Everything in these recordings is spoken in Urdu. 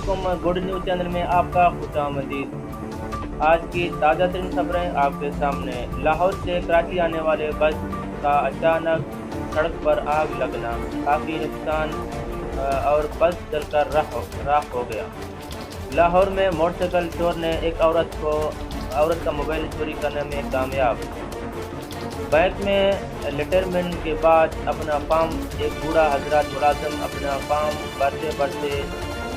علیکم گڈ نیوز چینل میں آپ کا خوش آمدید۔ آج کی تازہ ترین خبریں آپ کے سامنے۔ لاہور سے کراچی آنے والے بس کا اچانک سڑک پر آگ لگنا، کافی نقصان اور بس جل کر راکھ ہو گیا۔ لاہور میں موٹر سائیکل چور نے ایک عورت کا موبائل چوری کرنے میں کامیاب۔ بینک میں ریٹائرمنٹ کے بعد اپنا فارم، ایک بوڑھا حضرت ملازم اپنا فارم بھرتے بھرتے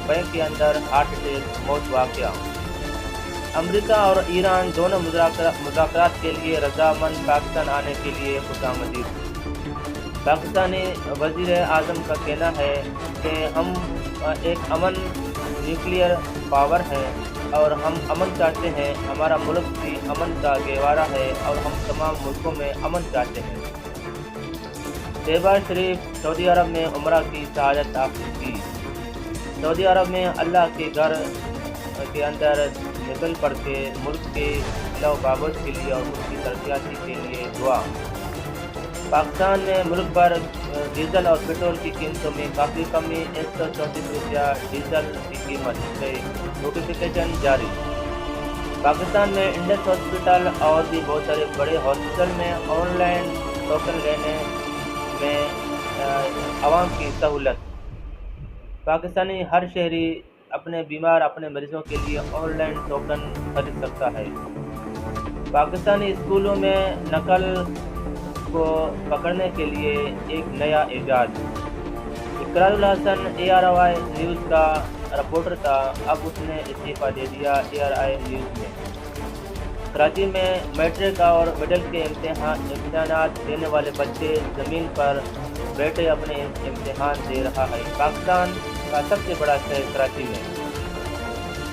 بینک کے اندر ہارٹ اٹیک موت واقعہ۔ امریکہ اور ایران دونوں مذاکرات کے لیے رضامند، پاکستان آنے کے لیے خوش آمدید۔ پاکستانی وزیر اعظم کا کہنا ہے کہ ہم ایک امن نیوکلیئر پاور ہیں اور ہم امن چاہتے ہیں، ہمارا ملک بھی امن کا گہوارہ ہے اور ہم تمام ملکوں میں امن چاہتے ہیں۔ طیبہ شریف سعودی عرب میں عمرہ کی سعادت حاصل کی۔ سعودی عرب میں اللہ کے گھر کے اندر نکل پڑ کے ملک کے لو بابت کے لیے اور ملک کی ترقیاتی کے لیے دعا۔ پاکستان میں ملک بھر ڈیزل اور پیٹرول کی قیمتوں میں کافی کمی، 134 روپیہ ڈیزل کی قیمت سے نوٹیفیکیشن جاری۔ پاکستان میں انڈس ہاسپٹل اور بھی بہت سارے بڑے ہاسپٹل میں آن لائن ٹوکن لینے میں عوام کی سہولت۔ پاکستانی ہر شہری اپنے مریضوں کے لیے آن لائن ٹوکن خرید سکتا ہے۔ پاکستانی اسکولوں میں نقل کو پکڑنے کے لیے ایک نیا ایجاد۔ اقرار الحسن ARI نیوز کا رپورٹر تھا، اب اس نے استعفیٰ دے دیا ARI نیوز میں۔ کراچی میں میٹرک اور مڈل کے امتحانات دینے والے بچے زمین پر بیٹھے اپنے امتحان دے رہا ہے۔ پاکستان کا سب سے بڑا شہر کراچی میں۔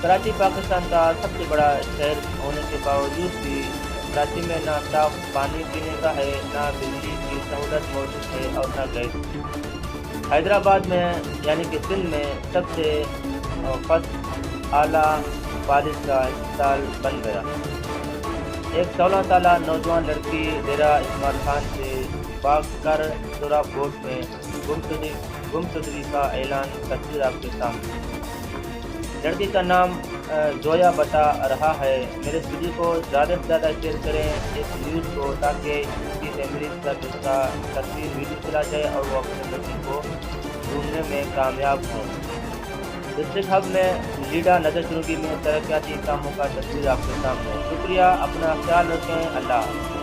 کراچی پاکستان کا سب سے بڑا شہر ہونے کے باوجود بھی کراچی میں نہ صاف پانی پینے کا ہے، نہ بجلی کی سہولت موجود ہے اور نہ گیس۔ حیدرآباد میں یعنی کہ سندھ میں سب سے فسٹ اعلیٰ پالش کا ہسپتال بن گیا۔ ایک 16 سالہ نوجوان لڑکی ڈیرہ اسماعیل خان سے بھاگ کر سورا بوٹ میں گمشدگی کا اعلان، تصویر آپ کے سامنے۔ لڑکی کا نام زویا بتا رہا ہے۔ میرے ویڈیو کو زیادہ سے زیادہ شیئر کریں اس نیوز کو، تاکہ اس کی فیملی تک اس کا تصویر ویڈیو چلا جائے اور وہ اپنے لڑکی کو ڈھونڈنے میں کامیاب ہوں۔ ڈسٹرکٹ ہب میں لیڈا نظر چنوگی میں ترقیاتی کاموں کا تصویر آپ کے سامنے۔ شکریہ، اپنا خیال رکھیں، اللہ حافظ۔